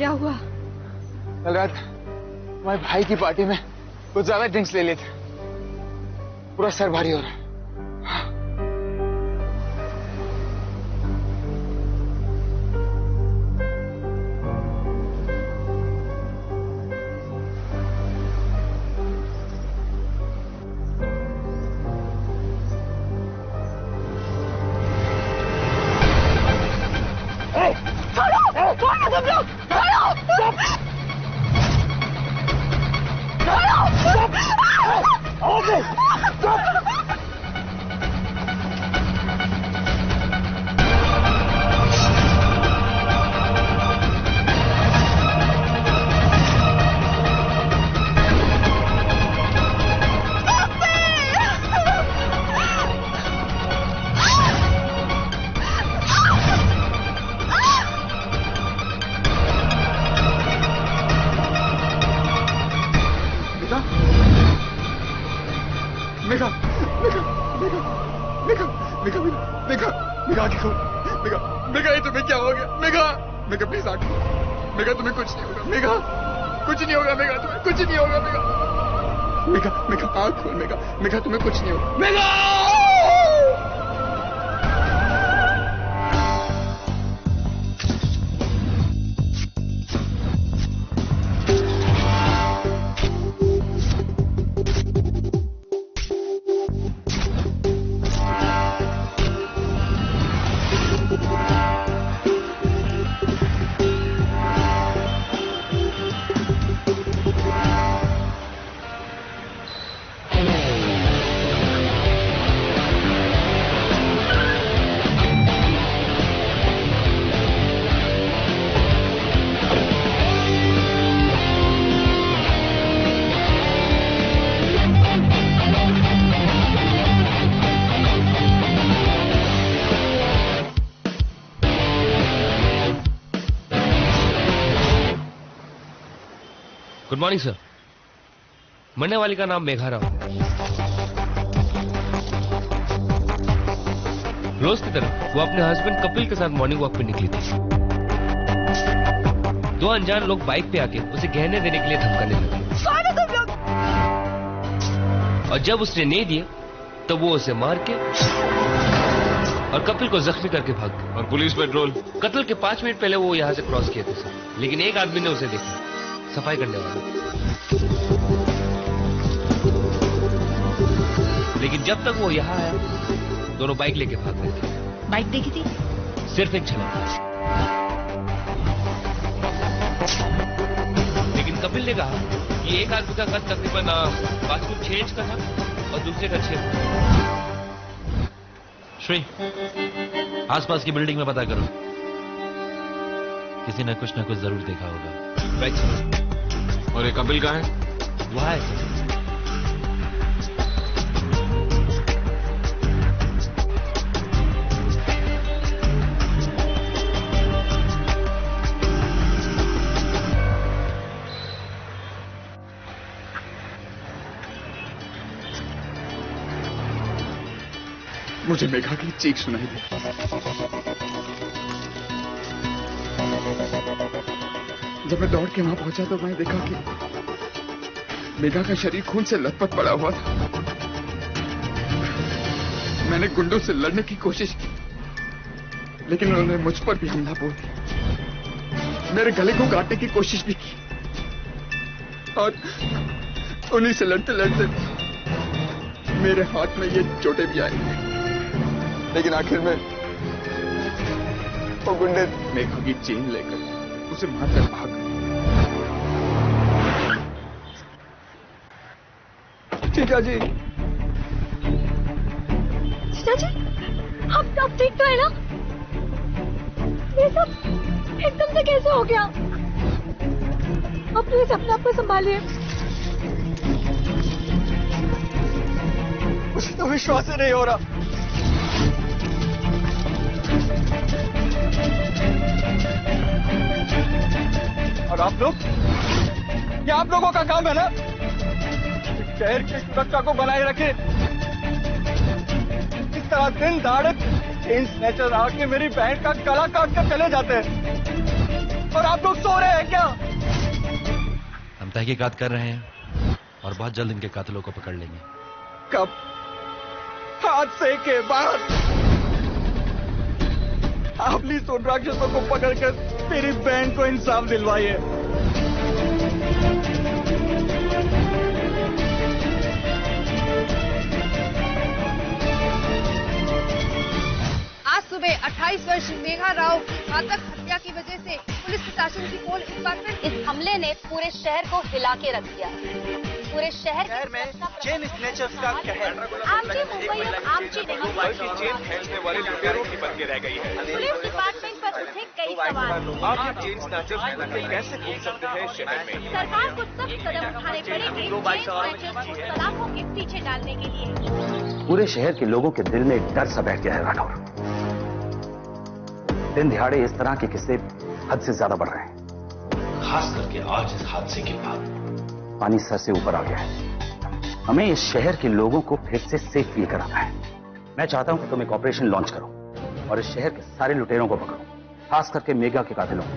क्या हुआ? कल रात हमारे भाई की पार्टी में कुछ ज्यादा ड्रिंक्स ले लेते, पूरा सर भारी हो रहा है। मेघा तुम्हें कुछ नहीं होगा। मेघा! Good morning sir. मरने वाली का नाम मेघा राव। रोज की तरह वो अपने हस्बैंड कपिल के साथ मॉर्निंग वॉक पे निकली थी। दो अनजान लोग बाइक पे आके उसे गहने देने के लिए धमकाने लगे और जब उसने नहीं दिए तो वो उसे मार के और कपिल को जख्मी करके भाग गए। और पुलिस पेट्रोल? कत्ल के 5 मिनट पहले वो यहाँ से क्रॉस किए थे सर, लेकिन एक आदमी ने उसे देखा, सफाई करने वाला। लेकिन जब तक वो यहाँ आया दोनों बाइक लेके भाग रहे थे। बाइक देखी थी? सिर्फ एक झलक। लेकिन कपिल ने कहा कि एक आदमी का कद तकरीबन 5 इंच का था और दूसरे का 6। श्री, आसपास की बिल्डिंग में पता करो, किसी ने कुछ ना कुछ जरूर देखा होगा। Right sir. और ये कपिल कहाँ है? वहाँ है सर। मुझे मेघा की चीख सुनाई दी। जब मैं दौड़ के वहां पहुंचा तो मैं देखा कि मेघा का शरीर खून से लथपथ पड़ा हुआ था। मैंने गुंडों से लड़ने की कोशिश की, लेकिन उन्होंने मुझ पर भी हमला बोल दिया। मेरे गले को काटने की कोशिश भी की और उन्हीं से लड़ते लड़ते मेरे हाथ में ये चोटें भी आई। लेकिन आखिर में वो गुंडे मेघा की चेन लेकर उसे मारकर भाग गए। जीजा जी, जीजा जी, आप ठीक तो है ना? ये सब एकदम से कैसे हो गया? आप प्लीज अपने आप को संभालिए। मुझे तो विश्वास ही नहीं हो रहा। और आप लोग, ये आप लोगों का काम है ना, शहर की सुरक्षा को बनाए रखे। इस तरह दिन दहाड़े चेन स्नैचर आके मेरी बहन का गला काट कर चले जाते हैं। और आप लोग सो रहे हैं क्या? हम तहकीकात कर रहे हैं और बहुत जल्द इनके कातिलों को पकड़ लेंगे। कब? हादसे के बाद। आप प्लीज उन राक्षसों को पकड़कर मेरी बहन को इंसाफ दिलवाइए। आज सुबह 28 वर्षीय मेघा राव की घातक हत्या की वजह से पुलिस प्रशासन की पोल डिपार्टमेंट इस हमले ने पूरे शहर को हिला के रख दिया। पूरे शहर में चेन स्नैचर्स का कहर। आमची मुंबई अब आमची नहीं, चेन खेलने वाले लुटेरों की बन के रह गई है। पुलिस डिपार्टमेंट पर उठे कई सवाल। आप ये चेन स्नैचर्स कैसे घूम सकते हैं शहर में? सरकार को सख्त कदम उठाने पड़ेंगे चेन स्नैचर्स को सलाखों के पीछे डालने के लिए। पूरे शहर के लोगों के दिल में एक डर सा बैठ गया है राठौर। दिन दिहाड़े इस तरह के किस्से हद से ज्यादा बढ़ रहे हैं। खास करके आज इस हादसे के बाद पानी सर से ऊपर आ गया है। हमें इस शहर के लोगों को फिर से सेफ फील कराना है। मैं चाहता हूं कि तुम एक ऑपरेशन लॉन्च करो और इस शहर के सारे लुटेरों को पकड़ो, खास करके मेगा के कातिलों को,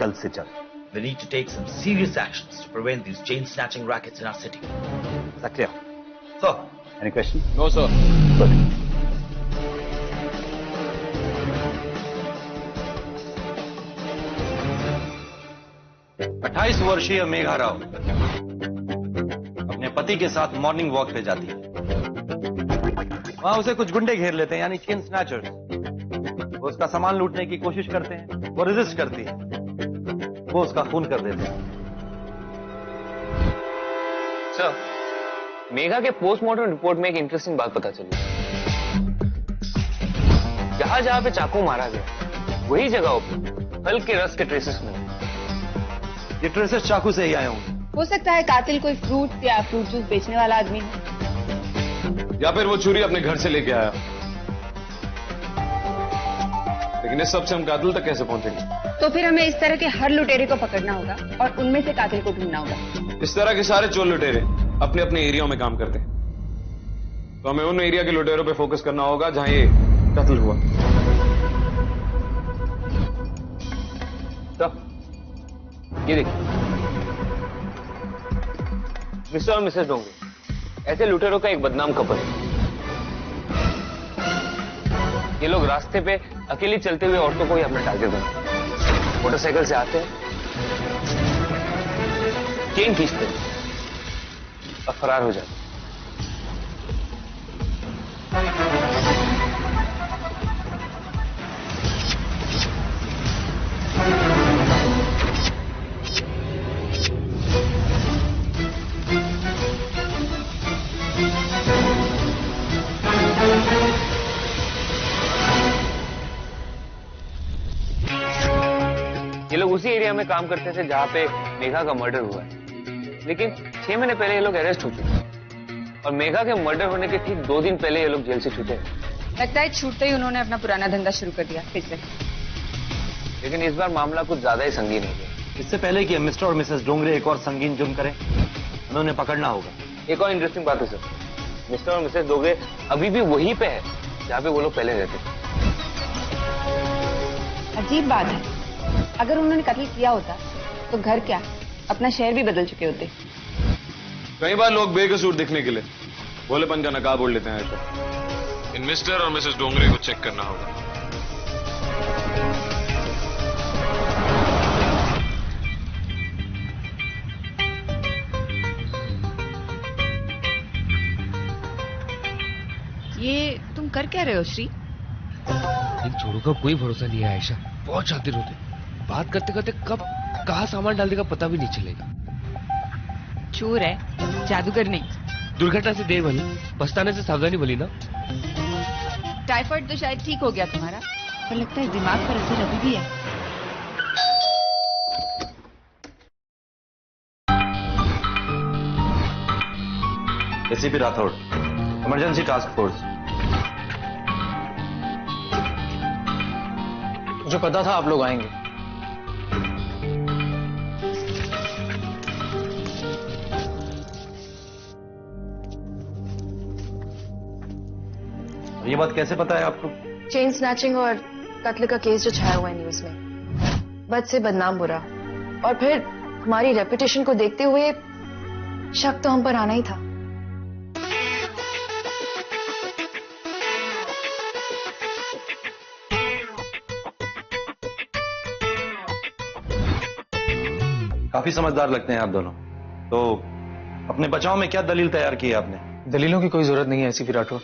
जल्द से जल्द। We need to take some serious actions to prevent these chain snatching rackets in our city. Is that clear? Sir. Any question? No sir. Good. 28 वर्षीय मेघा राव अपने पति के साथ मॉर्निंग वॉक पे जाती है। वहां उसे कुछ गुंडे घेर लेते हैं, यानी चेन स्नैचर्स। वो उसका सामान लूटने की कोशिश करते हैं, वो रेजिस्ट करती है, वो उसका खून कर देते हैं। सर, मेघा के पोस्टमार्टम रिपोर्ट में एक इंटरेस्टिंग बात पता चली। जहां जहां पे चाकू मारा गया वही जगहों पे हल्के रस के ट्रेसेस मिले। ये ट्रेसेस चाकू से ही आए होंगे। हो सकता है कातिल कोई फ्रूट या फ्रूट जूस बेचने वाला आदमी हो, या फिर वो छुरी अपने घर से लेके आया। लेकिन इस सब से हम कातिल तक कैसे पहुंचेंगे? तो फिर हमें इस तरह के हर लुटेरे को पकड़ना होगा और उनमें से कातिल को ढूंढना होगा। इस तरह के सारे चोर लुटेरे अपने अपने एरिया में काम करते हैं, तो हमें उन एरिया के लुटेरों पे फोकस करना होगा जहां ये कत्ल हुआ। तो ये देखिए, मिस्टर और मिसेस डोंगरे ऐसे लुटेरों का एक बदनाम कपल है। ये लोग रास्ते पे अकेली चलते हुए औरतों को ही अपना टारगेट बनाते हैं। मोटरसाइकिल से आते हैं, चेन खींचते हैं और फरार हो जाते हैं। ये लोग उसी एरिया में काम करते थे जहां पे मेघा का मर्डर हुआ है, लेकिन 6 महीने पहले ये लोग अरेस्ट हो चुके हैं और मेघा के मर्डर होने के ठीक 2 दिन पहले ये लोग जेल से छूटे हैं। लगता है छूटते ही उन्होंने अपना पुराना धंधा शुरू कर दिया फिर से। लेकिन इस बार मामला कुछ ज्यादा ही संगीन हो गया। इससे पहले कि मिस्टर और मिसेस डोंगरे एक और संगीन जुर्म करें, उन्होंने पकड़ना होगा। एक और इंटरेस्टिंग बात है सर, मिस्टर और मिसेस डोंगरे अभी भी वहीं पे है जहां पे वो लोग पहले रहते थे। अजीब बात है, अगर उन्होंने कत्ल किया होता तो घर क्या अपना शहर भी बदल चुके होते। कई बार लोग बेकसूर दिखने के लिए भोलेपन का नकाब ओढ़ लेते हैं। ऐसा इन मिस्टर और मिसेस डोंगरे को चेक करना होगा। ये तुम कर क्या रहे हो श्री? इन चोरों का कोई भरोसा नहीं है आयशा, बहुत शातिर होते। बात करते करते कब कहाँ सामान डाल देगा पता भी नहीं चलेगा। चोर है, जादूगर नहीं। दुर्घटना से देर भली, पछताने से सावधानी भली ना। टाइफाइड तो शायद ठीक हो गया तुम्हारा, पर लगता है दिमाग पर असर अभी भी है। ACP Rathore, emergency task force. मुझे पता था आप लोग आएंगे। ये बात कैसे पता है आपको? चेन स्नैचिंग और कत्ल का केस जो छाया हुआ है न्यूज में, बद से बदनाम बुरा, और फिर हमारी रेपुटेशन को देखते हुए शक तो हम पर आना ही था। काफी समझदार लगते हैं आप दोनों। तो अपने बचाव में क्या दलील तैयार की है आपने? दलीलों की कोई जरूरत नहीं है एसीपी राठौर।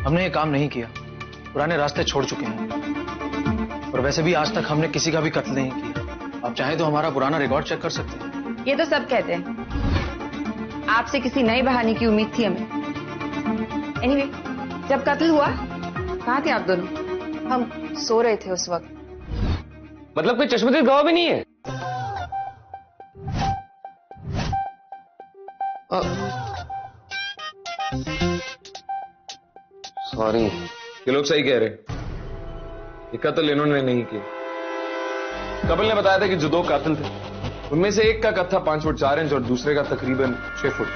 हमने ये काम नहीं किया, पुराने रास्ते छोड़ चुके हैं। और वैसे भी आज तक हमने किसी का भी कत्ल नहीं किया। आप चाहें तो हमारा पुराना रिकॉर्ड चेक कर सकते हैं। ये तो सब कहते हैं, आपसे किसी नए बहाने की उम्मीद थी हमें। एनीवे, जब कत्ल हुआ कहाँ थे आप दोनों? हम सो रहे थे उस वक्त। मतलब कोई चश्मदीद गवाह भी नहीं है? सॉरी, ये लोग सही कह रहे। ये कत्ल इन्होंने नहीं किया। कपिल ने बताया था कि जो 2 कातिल थे उनमें से एक का कद था 5 फुट 4 इंच और दूसरे का तकरीबन 6 फुट।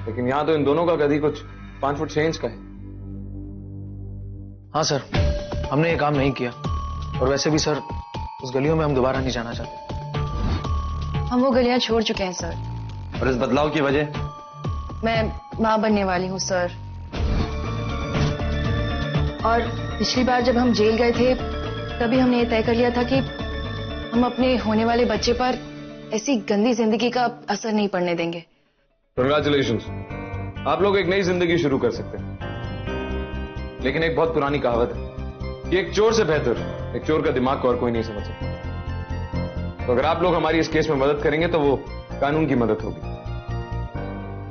लेकिन यहां तो इन दोनों का कद ही कुछ 5 फुट 6 इंच का है। हाँ सर, हमने ये काम नहीं किया। और वैसे भी सर, उस गलियों में हम दोबारा नहीं जाना चाहते। हम वो गलियां छोड़ चुके हैं सर। और इस बदलाव की वजह? मैं मां बनने वाली हूं सर। और पिछली बार जब हम जेल गए थे तभी हमने ये तय कर लिया था कि हम अपने होने वाले बच्चे पर ऐसी गंदी जिंदगी का असर नहीं पड़ने देंगे। कंग्रेचुलेशंस, आप लोग एक नई जिंदगी शुरू कर सकते हैं। लेकिन एक बहुत पुरानी कहावत है कि एक चोर से बेहतर एक चोर का दिमाग को और कोई नहीं समझ सकता। तो अगर आप लोग हमारी इस केस में मदद करेंगे तो वो कानून की मदद होगी।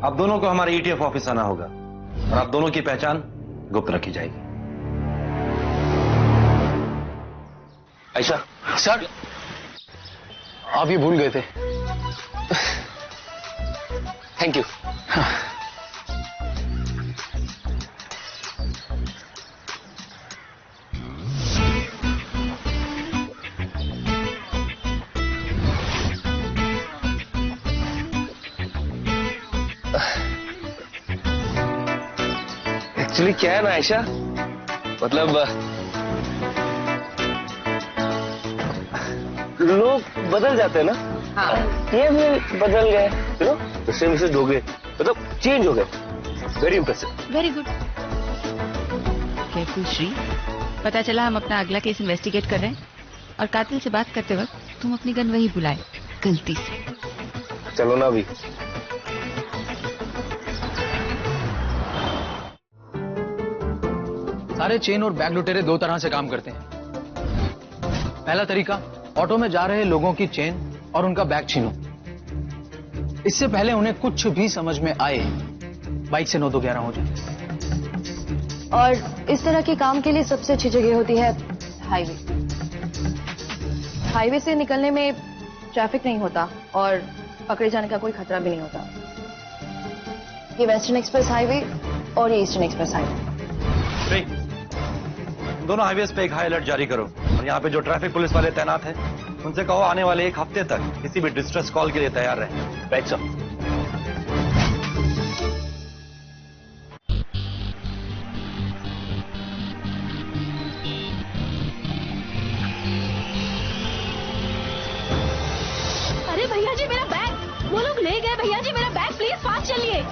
आप दोनों को हमारे ईटीएफ ऑफिस आना होगा और आप दोनों की पहचान गुप्त रखी जाएगी। आयशा सर, आप ये भूल गए थे। Thank you. एक्चुअली क्या है ना आयशा, मतलब लोग बदल जाते हैं ना। हाँ। ये भी बदल गए, यू नो, मिस्टर मिसेस डोगरे मतलब चेंज हो गए। Very impressive. Very good. Careful Shri, पता चला हम अपना अगला केस इन्वेस्टिगेट कर रहे हैं और कातिल से बात करते वक्त तुम अपनी गन वही बुलाए गलती से। चलो ना अभी। सारे चेन और बैग लुटेरे 2 तरह से काम करते हैं। पहला तरीका, ऑटो में जा रहे लोगों की चेन और उनका बैग छीनो। इससे पहले उन्हें कुछ भी समझ में आए, बाइक से 9-2-11 हो जाए। और इस तरह के काम के लिए सबसे अच्छी जगह होती है हाईवे। हाईवे से निकलने में ट्रैफिक नहीं होता और पकड़े जाने का कोई खतरा भी नहीं होता। ये वेस्टर्न एक्सप्रेस हाईवे और ये ईस्टर्न एक्सप्रेस हाईवे। दोनों हाईवेज पे एक हाई अलर्ट जारी करो और यहाँ पे जो ट्रैफिक पुलिस वाले तैनात हैं उनसे कहो आने वाले 1 हफ्ते तक किसी भी डिस्ट्रेस कॉल के लिए तैयार रहें। Right sir. अरे भैया जी मेरा बैग, वो लोग ले गए। भैया जी मेरा बैग, प्लीज फास्ट चलिए।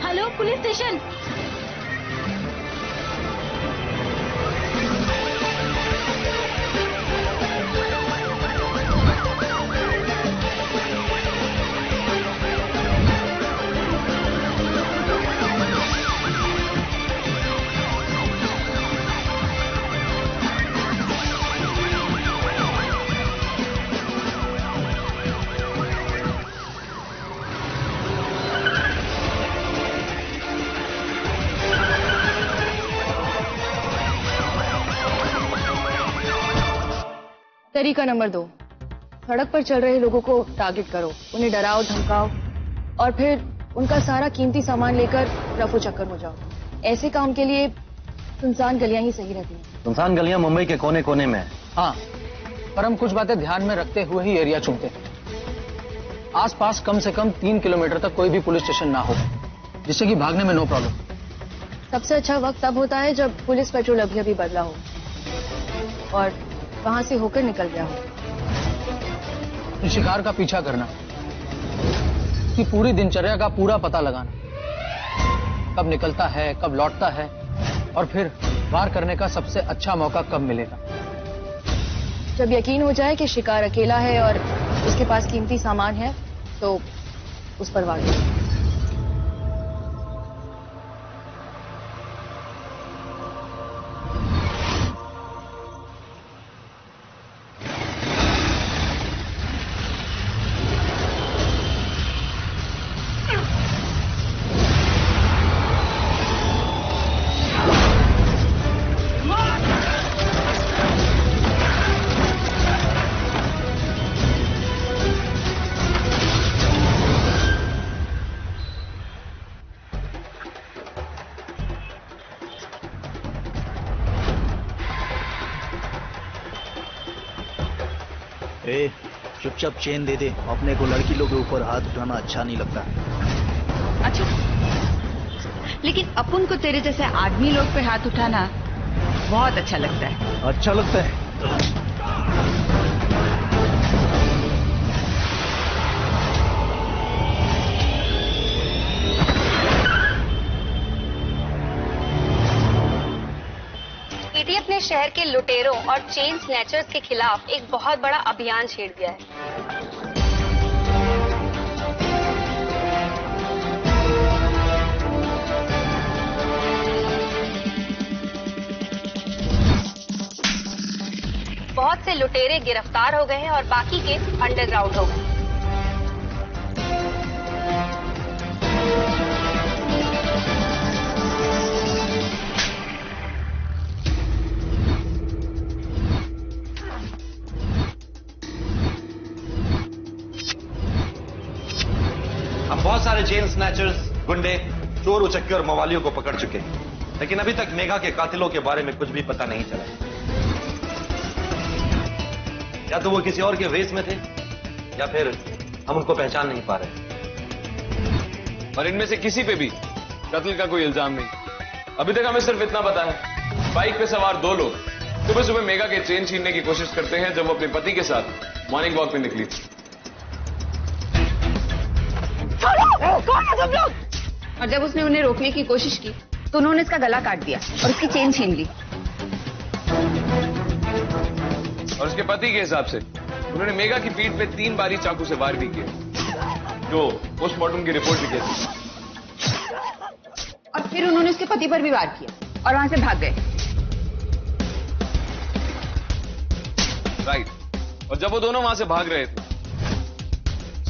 Hello police station. तरीका नंबर 2, सड़क पर चल रहे लोगों को टारगेट करो, उन्हें डराओ धमकाओ और फिर उनका सारा कीमती सामान लेकर रफू चक्कर हो जाओ। ऐसे काम के लिए सुनसान गलियां ही सही रहती हैं। सुनसान गलियां मुंबई के कोने कोने में है। हाँ, पर हम कुछ बातें ध्यान में रखते हुए ही एरिया चुनते हैं। आसपास कम से कम 3 किलोमीटर तक कोई भी पुलिस स्टेशन ना हो, जिससे कि भागने में नो प्रॉब्लम। सबसे अच्छा वक्त तब होता है जब पुलिस पेट्रोल अभी अभी बदला हो और वहां से होकर निकल गया हो। शिकार का पीछा करना, कि पूरी दिनचर्या का पूरा पता लगाना, कब निकलता है, कब लौटता है, और फिर वार करने का सबसे अच्छा मौका कब मिलेगा। जब यकीन हो जाए कि शिकार अकेला है और उसके पास कीमती सामान है, तो उस पर वार करें। चुपचाप चेन दे दे, अपने को लड़की लोग के ऊपर हाथ उठाना अच्छा नहीं लगता। अच्छा, लेकिन अपन को तेरे जैसे आदमी लोग पे हाथ उठाना बहुत अच्छा लगता है। अच्छा लगता है? एटीएफ ने शहर के लुटेरों और चेन स्नैचर्स के खिलाफ एक बहुत बड़ा अभियान छेड़ दिया है। बहुत से लुटेरे गिरफ्तार हो गए हैं और बाकी के अंडरग्राउंड हो गए। हम बहुत सारे चेन स्नैचर्स, गुंडे, चोर उचक्के और मवालियों को पकड़ चुके हैं, लेकिन अभी तक मेघा के कातिलों के बारे में कुछ भी पता नहीं चला। या तो वो किसी और के वेश में थे, या फिर हम उनको पहचान नहीं पा रहे। और इनमें से किसी पे भी कत्ल का कोई इल्जाम नहीं। अभी तक हमें सिर्फ इतना पता है, बाइक पे सवार 2 लोग सुबह सुबह मेघा के चेन छीनने की कोशिश करते हैं जब वो अपने पति के साथ मॉर्निंग वॉक पे निकली थी। कौन है तुम लोग? और जब उसने उन्हें रोकने की कोशिश की तो उन्होंने इसका गला काट दिया और उसकी चेन छीन ली। और उसके पति के हिसाब से उन्होंने मेघा की पीठ पे 3 बारी चाकू से वार भी किए, जो पोस्टमार्टम की रिपोर्ट भी कहती है। और फिर उन्होंने उसके पति पर भी वार किया और वहां से भाग गए। राइट। और जब वो दोनों वहां से भाग रहे थे,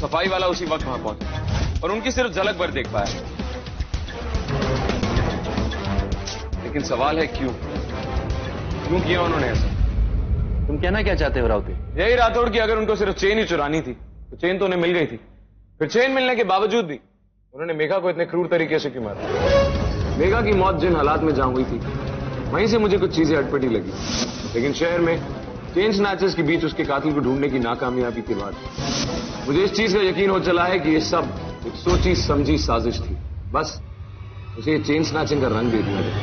सफाई वाला उसी वक्त वहां पहुंचा और उनकी सिर्फ झलक भर देख पाया। लेकिन सवाल है क्यों किया उन्होंने ऐसा? तुम कहना क्या चाहते हो राउती? यही राठौड़ कि अगर उनको सिर्फ चेन ही चुरानी थी तो चेन तो उन्हें मिल गई थी, फिर चेन मिलने के बावजूद भी उन्होंने मेघा को इतने क्रूर तरीके से क्यों मारा? मेघा की मौत जिन हालात में जहां हुई थी, वहीं से मुझे कुछ चीजें अटपटी लगी, लेकिन शहर में चेन स्नैचर्स के बीच उसके कातिल को ढूंढने की नाकामयाबी के बाद मुझे इस चीज का यकीन हो चला है कि ये सब एक सोची समझी साजिश थी। बस उसे चेन स्नैचिंग का रंग दे दिया गया।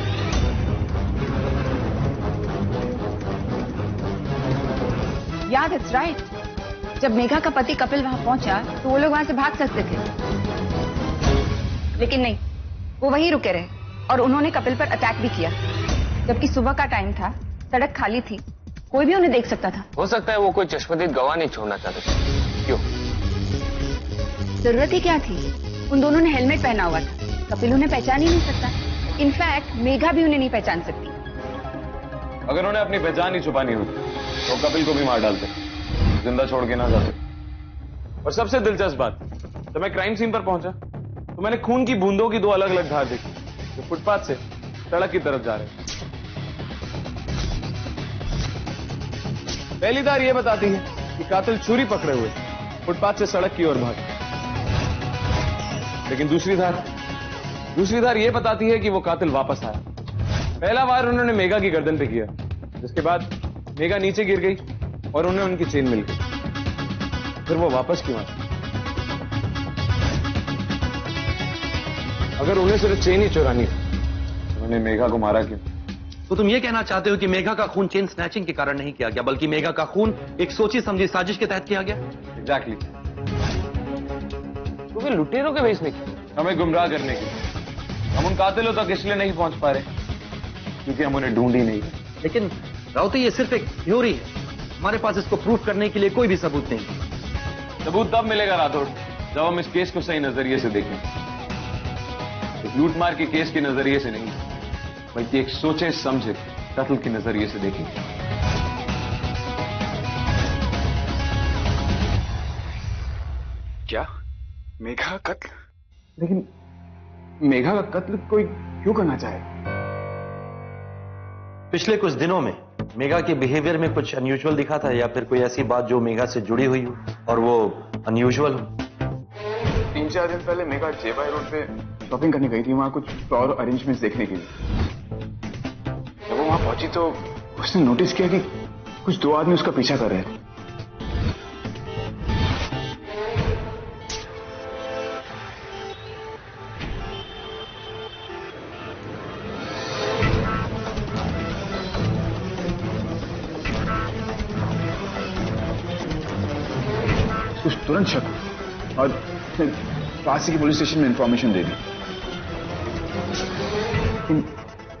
या दैट्स राइट। जब मेघा का पति कपिल वहां पहुंचा तो वो लोग वहां से भाग सकते थे, लेकिन नहीं, वो वहीं रुके रहे और उन्होंने कपिल पर अटैक भी किया। जबकि सुबह का टाइम था, सड़क खाली थी, कोई भी उन्हें देख सकता था। हो सकता है वो कोई चश्मदीद गवाह नहीं छोड़ना चाहते थे। क्यों? जरूरत ही क्या थी? उन दोनों ने हेलमेट पहना हुआ था, कपिल उन्हें पहचान ही नहीं सकता। इनफैक्ट मेघा भी उन्हें नहीं पहचान सकती। अगर उन्हें अपनी पहचान ही छुपानी होती तो कपिल को भी मार डालते, जिंदा छोड़ के ना जाते। और सबसे दिलचस्प बात, जब मैं क्राइम सीन पर पहुंचा तो मैंने खून की बूंदों की 2 अलग अलग धार देखी, जो फुटपाथ से सड़क की तरफ जा रहे हैं। पहली धार यह बताती है कि कातिल छुरी पकड़े हुए फुटपाथ से सड़क की ओर भागा, लेकिन दूसरी धार यह बताती है कि वो कातिल वापस आया। पहला वार उन्होंने मेघा की गर्दन पे किया, जिसके बाद मेघा नीचे गिर गई और उन्हें उनकी चेन मिल गई, फिर वो वापस क्यों आई? अगर उन्हें सिर्फ चेन ही चुरानी थी, उन्होंने मेघा को मारा क्यों? तो तुम ये कहना चाहते हो कि मेघा का खून चेन स्नैचिंग के कारण नहीं किया गया, बल्कि मेघा का खून एक सोची समझी साजिश के तहत किया गया? एग्जैक्टली। तो फिर लुटेरों के भेजने की, हमें गुमराह करने की। हम उन कातिलों तक इसलिए नहीं पहुंच पा रहे क्योंकि हम उन्हें ढूंढ ही नहीं। लेकिन राउत, ये सिर्फ एक थ्योरी है, हमारे पास इसको प्रूफ करने के लिए कोई भी सबूत नहीं। सबूत तब मिलेगा राठौड़ जब हम इस केस को सही नजरिए से देखें। एक लूटमार के केस के नजरिए से नहीं, बल्कि एक सोचे समझे कत्ल के नजरिए से देखें। क्या मेघा का कत्ल? लेकिन मेघा का कत्ल कोई क्यों करना चाहे? पिछले कुछ दिनों में मेघा के बिहेवियर में कुछ अनयूजुअल दिखा था, या फिर कोई ऐसी बात जो मेघा से जुड़ी हुई हो और वो अनयूजुअल हो? 3-4 दिन पहले मेघा जेबाई रोड पे शॉपिंग करने गई थी, वहां कुछ फ्लावर अरेंजमेंट्स देखने के लिए। जब वो वहां पहुंची तो उसने नोटिस किया कि कुछ 2 आदमी उसका पीछा कर रहे थे। कुछ तुरंत शक और पास ही पुलिस स्टेशन में इंफॉर्मेशन दे दी। लेकिन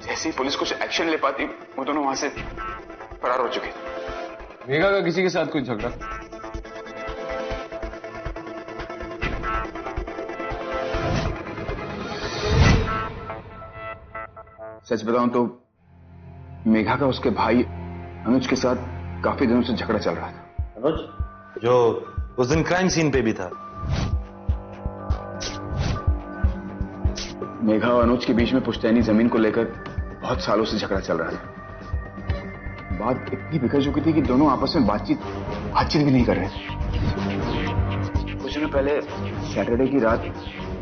जैसे ही पुलिस कुछ एक्शन ले पाती, वो दोनों वहां से फरार हो चुके थे। मेघा का किसी के साथ कोई झगड़ा? सच बताऊं तो मेघा का उसके भाई अनुज के साथ काफी दिनों से झगड़ा चल रहा था। अनुज जो उस दिन क्राइम सीन पे भी था। मेघा और अनुज के बीच में पुश्तैनी जमीन को लेकर बहुत सालों से झगड़ा चल रहा था। बात इतनी बिखर चुकी थी कि दोनों आपस में बातचीत भी नहीं कर रहे थे। कुछ दिनों पहले सैटरडे की रात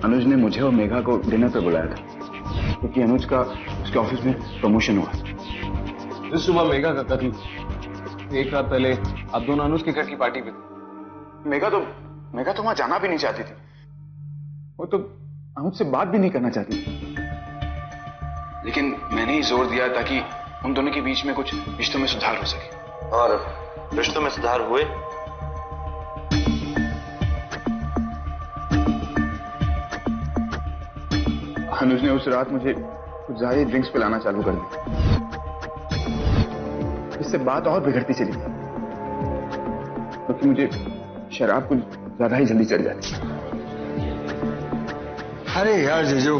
अनुज ने मुझे और मेघा को डिनर पे बुलाया था, क्योंकि अनुज का उसके ऑफिस में प्रमोशन हुआ। इस सुबह मेघा का कत्ल, एक रात पहले आप दोनों अनुज के घर की पार्टी पे थे। मेघा तो वहां जाना भी नहीं चाहती थी। वो तो अनुज से बात भी नहीं करना चाहती थी। लेकिन मैंने ही जोर दिया ताकि उन दोनों के बीच में कुछ रिश्तों में सुधार हो सके। और रिश्तों में सुधार हुए? अनुज ने उस रात मुझे कुछ ज्यादा ड्रिंक्स पिलाना चालू कर दी। इससे बात और बिगड़ती चली, क्योंकि मुझे शराब कुछ ज्यादा ही जल्दी चढ़ जाती। अरे यार जीजू,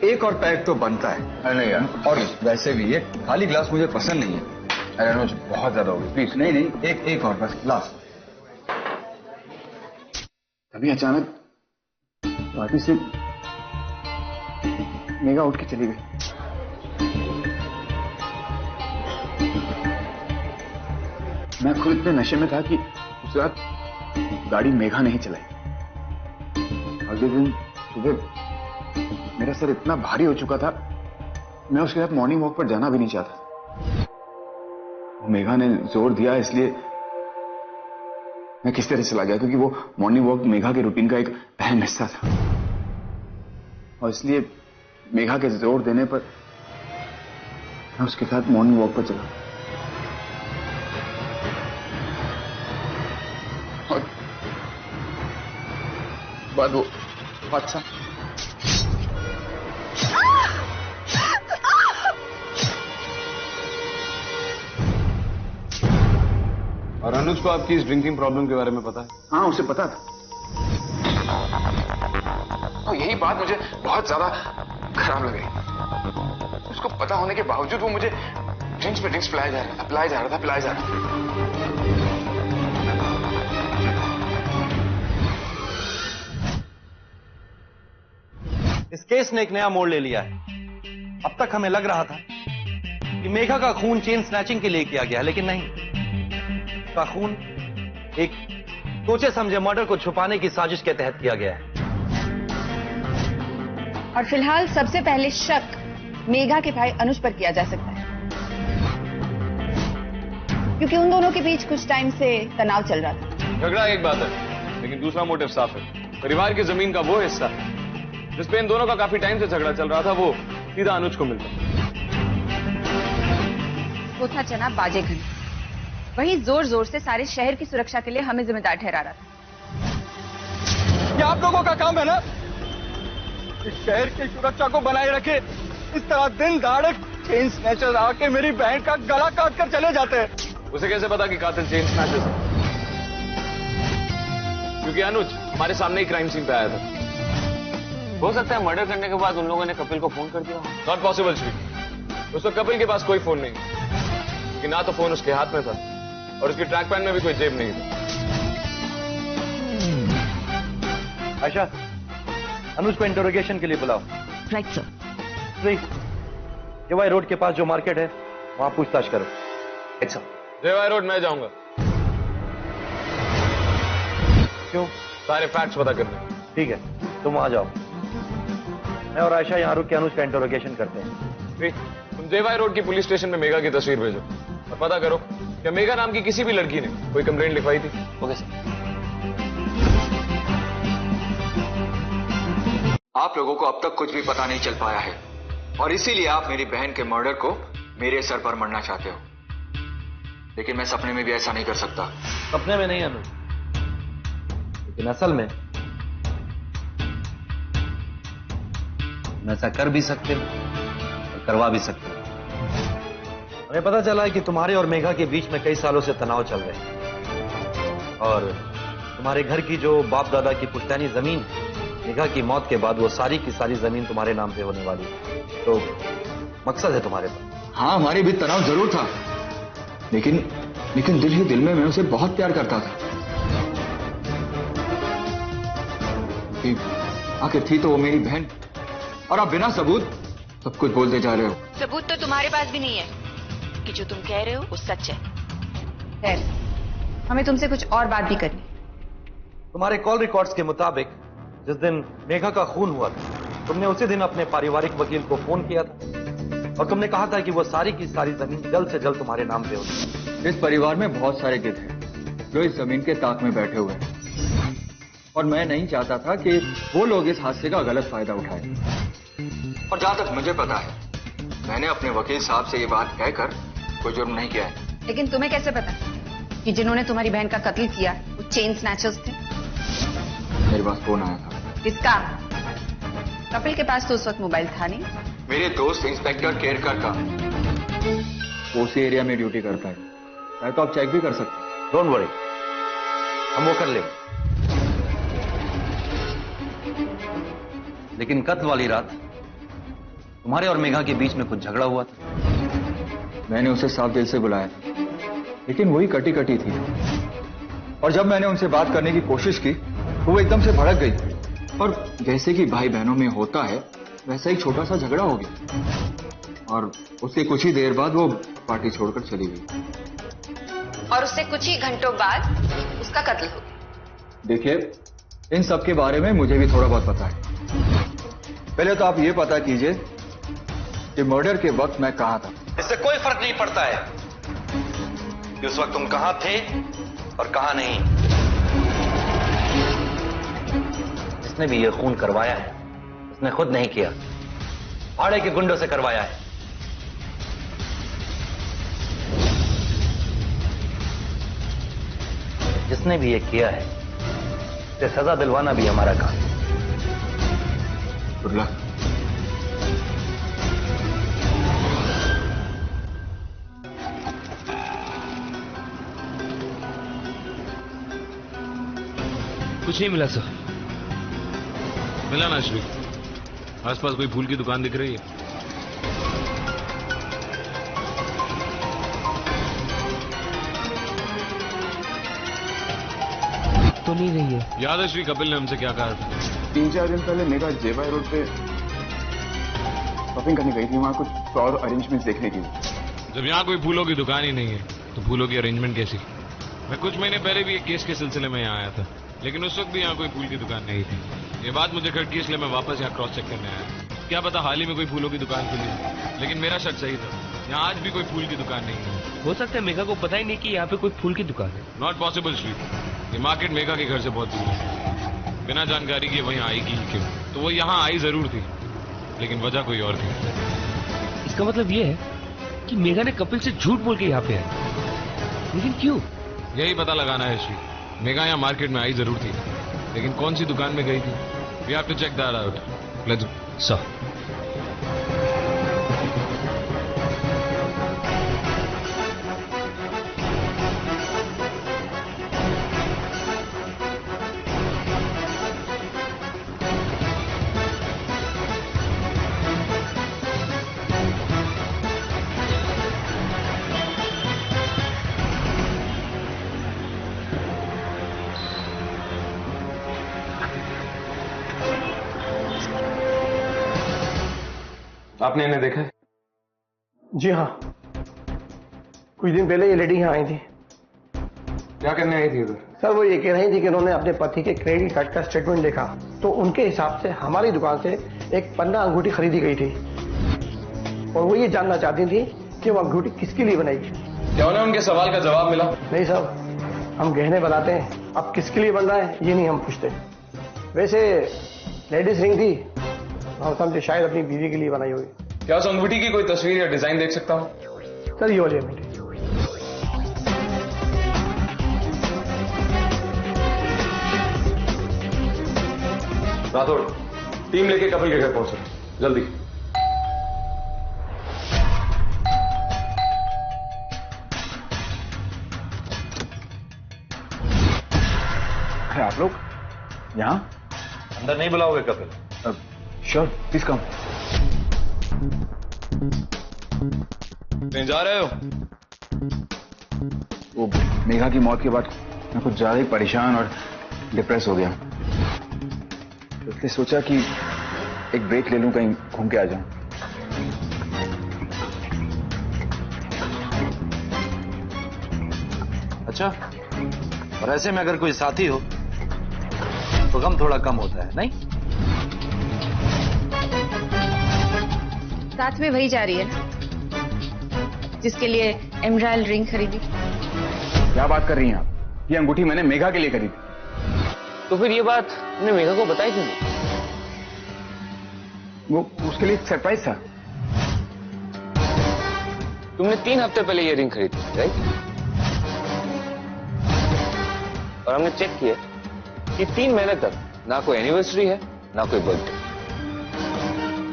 एक और पैक तो बनता है। अरे यार, और वैसे भी ये खाली ग्लास मुझे पसंद नहीं है। अरे अनुज, बहुत ज्यादा हो गई, प्लीज। नहीं, एक और बस ग्लास। तभी अचानक पार्टी से मेघा उठ के चली गई। मैं खुद इतने नशे में था कि उस रात गाड़ी मेघा नहीं चलाई। अगले दिन सुबह मेरा सर इतना भारी हो चुका था, मैं उसके साथ मॉर्निंग वॉक पर जाना भी नहीं चाहता। मेघा ने जोर दिया, इसलिए मैं किस तरह चला गया, क्योंकि वो मॉर्निंग वॉक मेघा के रूटीन का एक अहम हिस्सा था। और इसलिए मेघा के जोर देने पर मैं उसके साथ मॉर्निंग वॉक पर चला। और बाद वो हादसा। और अनुज को आपकी इस ड्रिंकिंग प्रॉब्लम के बारे में पता है? हाँ, उसे पता था। तो यही बात मुझे बहुत ज्यादा खराब लग रही। उसको पता होने के बावजूद वो मुझे ड्रिंक्स पे ड्रिंक्स पिलाया जा रहा था। इस केस ने एक नया मोड़ ले लिया है। अब तक हमें लग रहा था कि मेघा का खून चेन स्नैचिंग के लिए किया गया, लेकिन नहीं, का खून एक सोचे समझे मर्डर को छुपाने की साजिश के तहत किया गया है। और फिलहाल सबसे पहले शक मेघा के भाई अनुज पर किया जा सकता है। क्योंकि उन दोनों के बीच कुछ टाइम से तनाव चल रहा था। झगड़ा एक बात है, लेकिन दूसरा मोटिव साफ है। परिवार की जमीन का वो हिस्सा जिस पे इन दोनों का काफी टाइम से झगड़ा चल रहा था, वो सीधा अनुज को मिलता। वो था जनाब बाजे घनी, वही जोर जोर से सारे शहर की सुरक्षा के लिए हमें जिम्मेदार ठहरा रहा था। ये आप लोगों का काम है ना, इस शहर की सुरक्षा को बनाए रखे। इस तरह दिन दहाड़े चेन स्नैचर्स आके मेरी बहन का गला काट कर चले जाते हैं। उसे कैसे पता कि कातिल चेन स्नैचर्स है? क्योंकि अनुज हमारे सामने ही क्राइम सीन पे आया था। हो सकता है मर्डर करने के बाद उन लोगों ने कपिल को फोन कर दिया। नॉट पॉसिबल श्री, उस वक्त कपिल के पास कोई फोन नहीं, कि ना तो फोन उसके हाथ में था और उसकी ट्रैक पैन में भी कोई जेब नहीं था। आयशा, अनुज को इंटरोगेशन के लिए बुलाओ। Right sir. Shri, JY road के पास जो मार्केट है वहां पूछताछ करो। अच्छा जेवाई रोड मैं जाऊंगा। क्यों? सारे फैक्ट्स पता करने। ठीक है, तुम वहां जाओ, मैं और आयशा यहाँ रुक के अनुज का इंटरोगेशन करते हैं। तुम जेवाई रोड की पुलिस स्टेशन में मेघा की तस्वीर भेजो और पता करो कि मेघा नाम की किसी भी लड़की ने कोई कंप्लेंट लिखवाई थी। Okay sir. आप लोगों को अब तक कुछ भी पता नहीं चल पाया है और इसीलिए आप मेरी बहन के मर्डर को मेरे सर पर मरना चाहते हो, लेकिन मैं सपने में भी ऐसा नहीं कर सकता। सपने में नहीं अनुज, लेकिन असल में ऐसा कर भी सकते हो और करवा भी सकते हो। हमें पता चला है कि तुम्हारे और मेघा के बीच में कई सालों से तनाव चल रहे हैं और तुम्हारे घर की जो बाप दादा की पुश्तैनी जमीन है, मेघा की मौत के बाद वो सारी की सारी जमीन तुम्हारे नाम पे होने वाली है। तो मकसद है तुम्हारे पास। हाँ, हमारे भी तनाव जरूर था, लेकिन दिल ही दिल में मैं उसे बहुत प्यार करता था। आखिर थी तो वो मेरी बहन, और आप बिना सबूत सब कुछ बोलते जा रहे हो। सबूत तो तुम्हारे पास भी नहीं है कि जो तुम कह रहे हो वो सच है। खैर, हमें तुमसे कुछ और बात भी करनी। तुम्हारे कॉल रिकॉर्ड्स के मुताबिक जिस दिन मेघा का खून हुआ था, तुमने उसी दिन अपने पारिवारिक वकील को फोन किया था और तुमने कहा था कि वो सारी की सारी जमीन जल्द से जल्द तुम्हारे नाम पे होगी। इस परिवार में बहुत सारे गिद्ध हैं जो इस जमीन के ताक में बैठे हुए हैं और मैं नहीं चाहता था कि वो लोग इस हादसे का गलत फायदा उठाएं। और जहां तक मुझे पता है, मैंने अपने वकील साहब से ये बात कहकर कोई जुर्म नहीं किया है। लेकिन तुम्हें कैसे पता कि जिन्होंने तुम्हारी बहन का कत्ल किया वो चेन स्नैचर्स थे? मेरे पास फोन आया था। किसका? कपिल के पास तो उस वक्त मोबाइल था नहीं। मेरे दोस्त इंस्पेक्टर केरकर का, वो उसी एरिया में ड्यूटी करता है, चाहे तो आप चेक भी कर सकते हैं। डोंट वरी, हम वो कर लेंगे। लेकिन कत्ल वाली रात तुम्हारे और मेघा के बीच में कुछ झगड़ा हुआ था। मैंने उसे साफ दिल से बुलाया, लेकिन वही कटी कटी थी और जब मैंने उनसे बात करने की कोशिश की तो वो एकदम से भड़क गई और जैसे कि भाई बहनों में होता है वैसा एक छोटा सा झगड़ा हो गया और उसके कुछ ही देर बाद वो पार्टी छोड़कर चली गई और उससे कुछ ही घंटों बाद उसका कत्ल हो गया। देखिए, इन सब के बारे में मुझे भी थोड़ा बहुत पता है। पहले तो आप ये पता कीजिए कि मर्डर के वक्त मैं कहां था। इससे कोई फर्क नहीं पड़ता है कि उस वक्त तुम कहां थे और कहां नहीं। जिसने भी ये खून करवाया है उसने खुद नहीं किया, भाड़े के गुंडों से करवाया है। जिसने भी ये किया है उसे सजा दिलवाना भी हमारा काम है। Good luck. कुछ नहीं मिला सर। मिला ना श्री? आसपास कोई फूल की दुकान दिख रही है? तो नहीं रही है। याद है श्री, कपिल ने हमसे क्या कहा था? 3-4 दिन पहले मेघा जेवाई रोड पे शॉपिंग करने गई थी, वहां कुछ और अरेंजमेंट देखने की। जब यहाँ कोई फूलों की दुकान ही नहीं है तो फूलों की अरेंजमेंट कैसी? मैं कुछ महीने पहले भी एक केस के सिलसिले में यहाँ आया था, लेकिन उस वक्त भी यहाँ कोई फूल की दुकान नहीं थी। ये बात मुझे खटकी, इसलिए मैं वापस यहाँ क्रॉस चेक करने आया। क्या पता हाल ही में कोई फूलों की दुकान खुली है, लेकिन मेरा शक सही था। यहाँ आज भी कोई फूल की दुकान नहीं है। हो सकता है मेघा को पता ही नहीं कि यहाँ पे कोई फूल की दुकान है। नॉट पॉसिबल श्री, ये मार्केट मेघा के घर से बहुत दूर है। बिना जानकारी के वहीं आएगी ही क्यों? तो वो यहाँ आई जरूर थी, लेकिन वजह कोई और थी। इसका मतलब ये है कि मेघा ने कपिल से झूठ बोल के यहाँ पे आई, लेकिन क्यों? यही पता लगाना है श्री। मेघा यहाँ मार्केट में आई जरूर थी, लेकिन कौन सी दुकान में गई थी? We have to check that out. Let's sir. आपने इन्हें देखा है? जी हाँ, कुछ दिन पहले ये लेडी यहाँ आई थी। क्या करने आई थी उधर? सर वो ये कह रही थी कि उन्होंने अपने पति के क्रेडिट कार्ड का स्टेटमेंट देखा, तो उनके हिसाब से हमारी दुकान से एक पन्ना अंगूठी खरीदी गई थी और वो ये जानना चाहती थी कि वो अंगूठी किसके लिए बनाई। क्या उन्हें उनके सवाल का जवाब मिला? नहीं साहब, हम गहने बनाते हैं, अब किसके लिए बन रहा है ये नहीं हम पूछते। वैसे लेडीज रिंग थी, हम समझे शायद अपनी बीवी के लिए बनाई होगी। क्या उस अंगूठी की कोई तस्वीर या डिजाइन देख सकता हूँ? सर ये वाली अंगूठी। राठौड़, टीम लेके कपिल के घर पहुंचो जल्दी। अरे आप लोग यहाँ? अंदर नहीं बुलाओगे कपिल? Sure, please come. कहीं जा रहे हो? वो मेघा की मौत के बाद मैं कुछ ज्यादा ही परेशान और डिप्रेस हो गया, तो इसलिए सोचा कि एक ब्रेक ले लूं, कहीं घूम के आ जाऊं। अच्छा, और ऐसे में अगर कोई साथी हो तो गम थोड़ा कम होता है, नहीं? साथ में वही जा रही है ना जिसके लिए एमराल्ड रिंग खरीदी। क्या बात कर रही हैं आप? ये अंगूठी मैंने मेघा के लिए खरीदी। तो फिर ये बात तुमने मेघा को बताई क्यों नहीं? वो उसके लिए एक सरप्राइज था। तुमने 3 हफ्ते पहले ये रिंग खरीदी, राइट? और हमने चेक किया कि 3 महीने तक ना कोई एनिवर्सरी है ना कोई बर्थडे।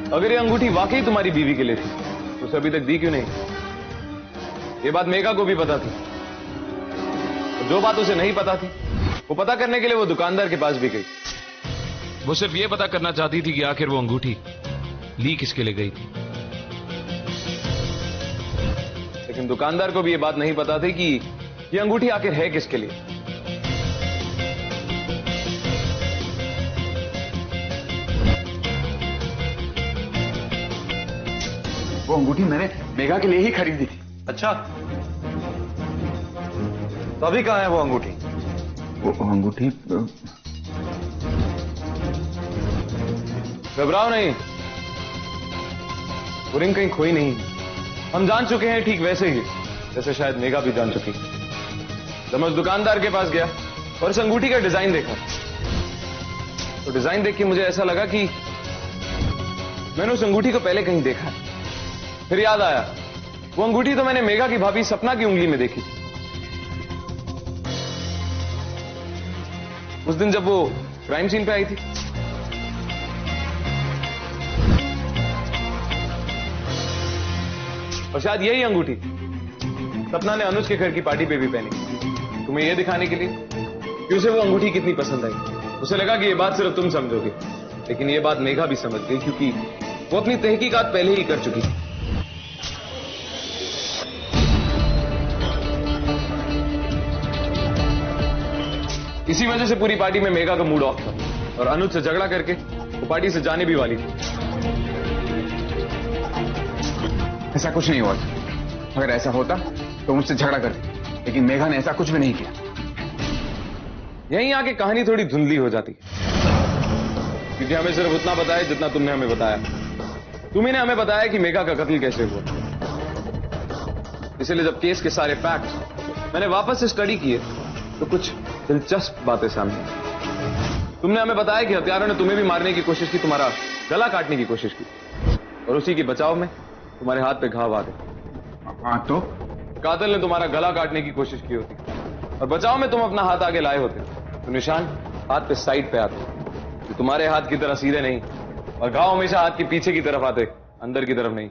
अगर ये अंगूठी वाकई तुम्हारी बीवी के लिए थी तो उसे अभी तक दी क्यों नहीं? ये बात मेघा को भी पता थी, और जो बात उसे नहीं पता थी वो पता करने के लिए वो दुकानदार के पास भी गई। वो सिर्फ ये पता करना चाहती थी कि आखिर वो अंगूठी ली किसके लिए गई थी। लेकिन दुकानदार को भी ये बात नहीं पता थी कि ये अंगूठी आखिर है किसके लिए। वो अंगूठी मैंने मेघा के लिए ही खरीदी थी। अच्छा, तो अभी कहाँ है वो अंगूठी? वो अंगूठी घबराओ नहीं, वो रिंग कहीं खोई नहीं। हम जान चुके हैं ठीक वैसे ही जैसे शायद मेघा भी जान चुकी। जब मैं उस दुकानदार के पास गया और इस अंगूठी का डिजाइन देखा, तो डिजाइन देख के मुझे ऐसा लगा कि मैंने उस अंगूठी को पहले कहीं देखा है। फिर याद आया, वो अंगूठी तो मैंने मेघा की भाभी सपना की उंगली में देखी थी। उस दिन जब वो क्राइम सीन पे आई थी। और शायद यही अंगूठी सपना ने अनुज के घर की पार्टी पे भी पहनी, तुम्हें यह दिखाने के लिए कि उसे वो अंगूठी कितनी पसंद आई। उसे लगा कि ये बात सिर्फ तुम समझोगे, लेकिन ये बात मेघा भी समझ गई, क्योंकि वो अपनी तहकीकात पहले ही कर चुकी थी। इसी वजह से पूरी पार्टी में मेघा का मूड ऑफ था और अनुज से झगड़ा करके वो पार्टी से जाने भी वाली थी। ऐसा कुछ नहीं हुआ। अगर ऐसा होता तो मुझसे झगड़ा करती, लेकिन मेघा ने ऐसा कुछ भी नहीं किया। यहीं आके कहानी थोड़ी धुंधली हो जाती है, क्योंकि हमें सिर्फ उतना बताया जितना तुमने हमें बताया। तुम्ही ने हमें बताया कि मेघा का कत्ल कैसे हुआ, इसलिए जब केस के सारे फैक्ट्स मैंने वापस से स्टडी किए तो कुछ दिलचस्प बातें सामने आई। तुमने हमें बताया कि हत्यारों ने तुम्हें भी मारने की कोशिश की, तुम्हारा गला काटने की कोशिश की, और उसी के बचाव में तुम्हारे हाथ पे घाव आ गए। हाँ तो कातिल ने तुम्हारा गला काटने की कोशिश की होती और बचाव में तुम अपना हाथ आगे लाए होते तो निशान हाथ पे साइड पे आते, तो तुम्हारे हाथ की तरह सीधे नहीं, और घाव हमेशा हाथ के पीछे की तरफ आते, अंदर की तरफ नहीं।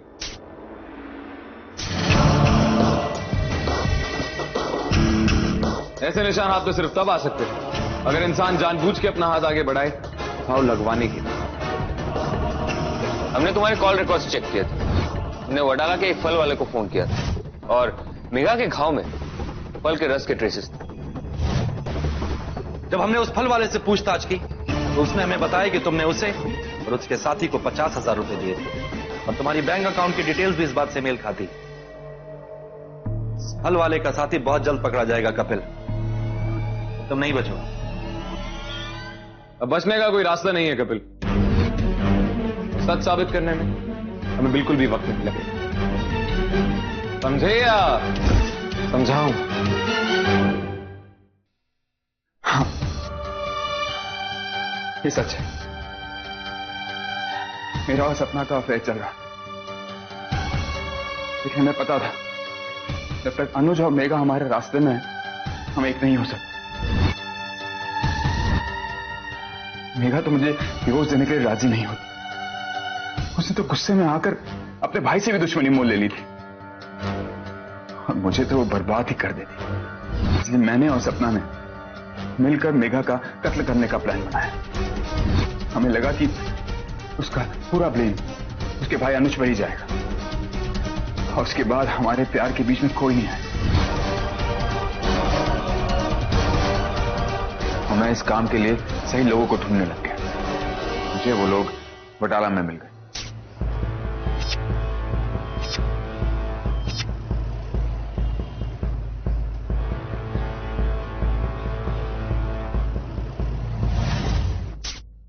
ऐसे निशान हाथ पे सिर्फ तब आ सकते अगर इंसान जानबूझ के अपना हाथ आगे बढ़ाए घाव लगवाने के लिए। हमने तुम्हारे कॉल रिकॉर्ड्स चेक किए थे, हमने वडाला के एक फल वाले को फोन किया था और मेघा के घाव में फल के रस के ट्रेसेस थे। जब हमने उस फल वाले से पूछताछ की तो उसने हमें बताया कि तुमने उसे और उसके साथी को 50,000 रुपए दिए थे, और तुम्हारी बैंक अकाउंट की डिटेल्स भी इस बात से मेल खाती। फल वाले का साथी बहुत जल्द पकड़ा जाएगा कपिल, तुम नहीं बचो। अब बचने का कोई रास्ता नहीं है कपिल, सच साबित करने में हमें बिल्कुल भी वक्त नहीं लगेगा, समझे या समझाऊं? हाँ, ये सच है, मेरा और सपना का अफेयर चल रहा, लेकिन हमें पता था जब तक अनुज और मेघा हमारे रास्ते में है हम एक नहीं हो सकते। मेघा तो मुझे डिवोर्स देने के लिए राजी नहीं होती, उसने तो गुस्से में आकर अपने भाई से भी दुश्मनी मोल ले ली थी, और मुझे तो वो बर्बाद ही कर देती। इसलिए मैंने और सपना ने मिलकर मेघा का कत्ल करने का प्लान बनाया। हमें लगा कि उसका पूरा ब्लेम उसके भाई अनुज पर ही जाएगा, और उसके बाद हमारे प्यार के बीच में कोई नहीं आएगा। और मैं इस काम के लिए सही लोगों को ढूंढने लग गया। मुझे वो लोग बटाला में मिल गए।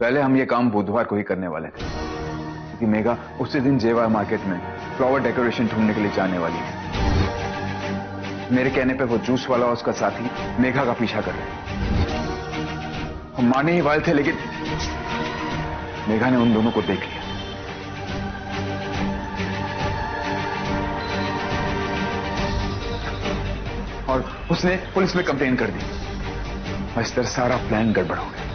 पहले हम ये काम बुधवार को ही करने वाले थे, क्योंकि मेघा उसी दिन जेवा मार्केट में फ्लावर डेकोरेशन ढूंढने के लिए जाने वाली है। मेरे कहने पे वो जूस वाला और उसका साथी मेघा का पीछा कर रहे हैं। हम मारने ही वाले थे, लेकिन मेघा ने उन दोनों को देख लिया। और उसने पुलिस में कंप्लेन कर दी, और इस तरह सारा प्लान गड़बड़ हो गया।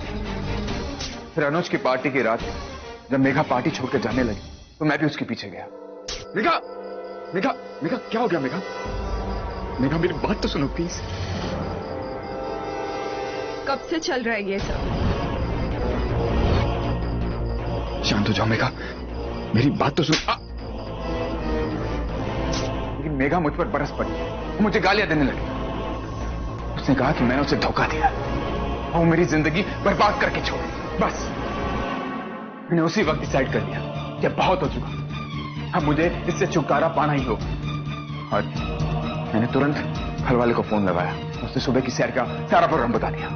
फिर अनुज की पार्टी की रात जब मेघा पार्टी छोड़कर जाने लगी तो मैं भी उसके पीछे गया। मेघा, मेघा, मेघा, क्या हो गया मेघा? मेघा मेरी बात तो सुनो प्लीज। कब से चल रहा है ये सब? शांत हो जाओ मेघा, मेरी बात तो सुन। लेकिन मेघा मुझ पर बरस पड़ी, वो मुझे गालियां देने लगी। उसने कहा कि मैंने उसे धोखा दिया और वो मेरी जिंदगी बर्बाद करके छोड़ी। बस मैंने उसी वक्त डिसाइड कर लिया कि अब बहुत हो चुका, अब मुझे इससे छुटकारा पाना ही होगा। और मैंने तुरंत फल वाले को फोन लगाया, उसने सुबह की सैर का सारा प्रोग्राम बता दिया।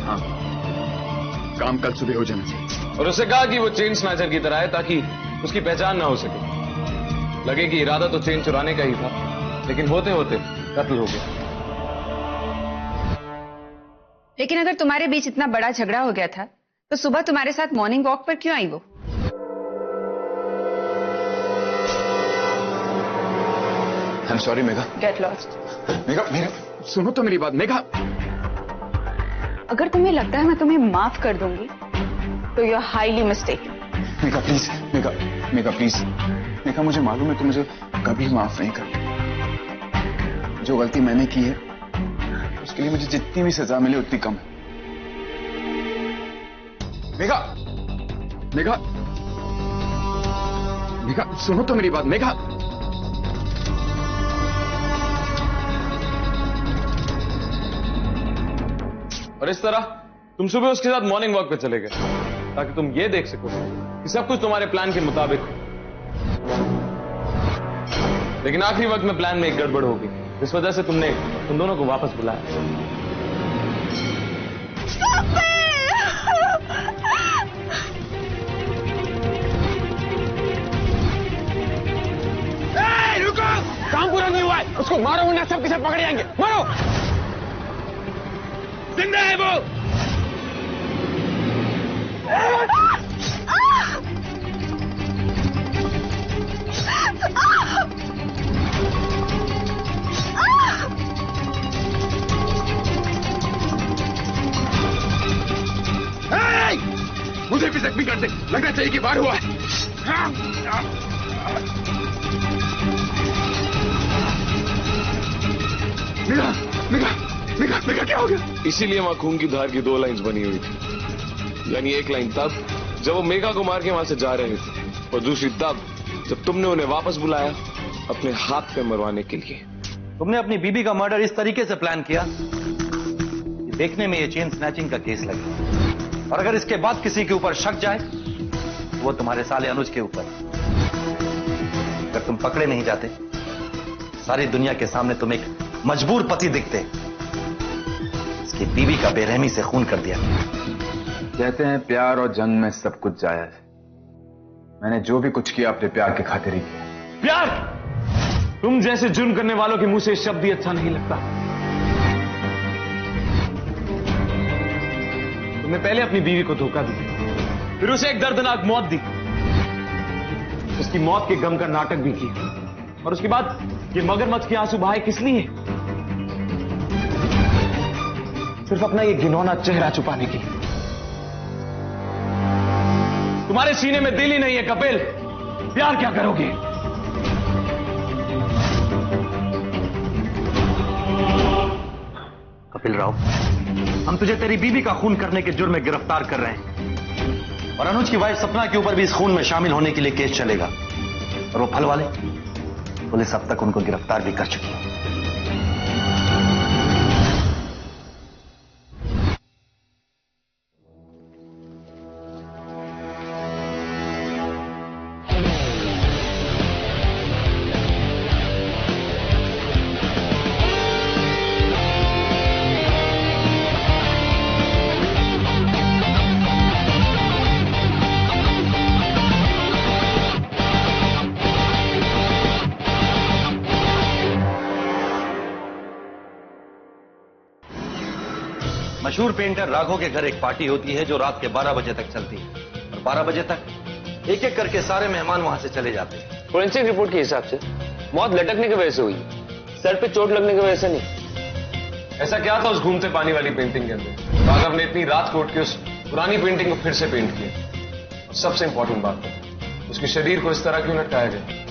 हाँ, काम कल सुबह हो जाना चाहिए। और उससे कहा कि वो चेन स्नैचर की तरह है, ताकि उसकी पहचान ना हो सके, लगे कि इरादा तो चेन चुराने का ही था, लेकिन होते होते कत्ल हो गया। लेकिन अगर तुम्हारे बीच इतना बड़ा झगड़ा हो गया था तो सुबह तुम्हारे साथ मॉर्निंग वॉक पर क्यों आई वो? I am sorry Megha. Get lost. Megha, Megha सुनो तो मेरी बात। मेघा, अगर तुम्हें लगता है मैं तुम्हें माफ कर दूंगी तो you are highly mistaken. Megha please, Megha, Megha please, Megha मुझे मालूम है तुम मुझे कभी माफ नहीं कर। जो गलती मैंने की है उसके लिए मुझे जितनी भी सजा मिले उतनी कम है। मेघा, मेघा, मेघा सुनो तो मेरी बात। मेघा, और इस तरह तुम सुबह उसके साथ मॉर्निंग वॉक पे चले गए ताकि तुम ये देख सको कि सब कुछ तुम्हारे प्लान के मुताबिक हो। लेकिन आखिरी वक्त में प्लान में एक गड़बड़ होगी, इस वजह से तुमने उन दोनों को वापस बुलाया। उसको मारो वरना सबके सब पकड़ जाएंगे। मारो। जिंदा है वो। मुझे भी जख्मी कर दे, लगना चाहिए कि वार हुआ है। मेघा क्या हो गया? इसीलिए वहां खून की धार की 2 लाइंस बनी हुई थी। यानी एक लाइन तब जब वो मेघा को मार के वहां से जा रहे थे, और दूसरी तब जब तुमने उन्हें वापस बुलाया अपने हाथ पे मरवाने के लिए। तुमने अपनी बीबी का मर्डर इस तरीके से प्लान किया कि देखने में ये चेन स्नैचिंग का केस लगे, और अगर इसके बाद किसी के ऊपर शक जाए तो वो तुम्हारे साले अनुज के ऊपर। अगर तुम पकड़े नहीं जाते, सारी दुनिया के सामने तुम एक मजबूर पति दिखते। इसकी बीबी का बेरहमी से खून कर दिया। कहते हैं प्यार और जंग में सब कुछ जायज है। मैंने जो भी कुछ किया अपने प्यार की खातिर ही किया। प्यार? तुम जैसे जुर्म करने वालों के मुंह से शब्द ही अच्छा नहीं लगता। तुमने पहले अपनी बीवी को धोखा दिया, फिर उसे एक दर्दनाक मौत दी, उसकी मौत के गम का नाटक भी किया, और उसके बाद ये मगरमच्छ के आंसू बहाए किस लिए? सिर्फ अपना ये घिनौना चेहरा छुपाने के लिए। तुम्हारे सीने में दिल ही नहीं है कपिल, प्यार क्या करोगे? कपिल राव, हम तुझे तेरी बीबी का खून करने के जुर्म में गिरफ्तार कर रहे हैं, और अनुज की वाइफ सपना के ऊपर भी इस खून में शामिल होने के लिए केस चलेगा। और वो फल वाले, पुलिस अब तक उनको गिरफ्तार भी कर चुकी है। मशहूर पेंटर राघव के घर एक पार्टी होती है जो रात के 12 बजे तक चलती है, और 12 बजे तक एक एक करके सारे मेहमान वहां से चले जाते हैं। फोरेंसिक रिपोर्ट के हिसाब से मौत लटकने की वजह से हुई, सर पे चोट लगने की वजह से नहीं। ऐसा क्या था उस घूमते पानी वाली पेंटिंग के अंदर? राघव ने इतनी रात कोट के उस पुरानी पेंटिंग को फिर से पेंट किया। सबसे इंपॉर्टेंट बात है, उसके शरीर को इस तरह क्यों लटकाया गया?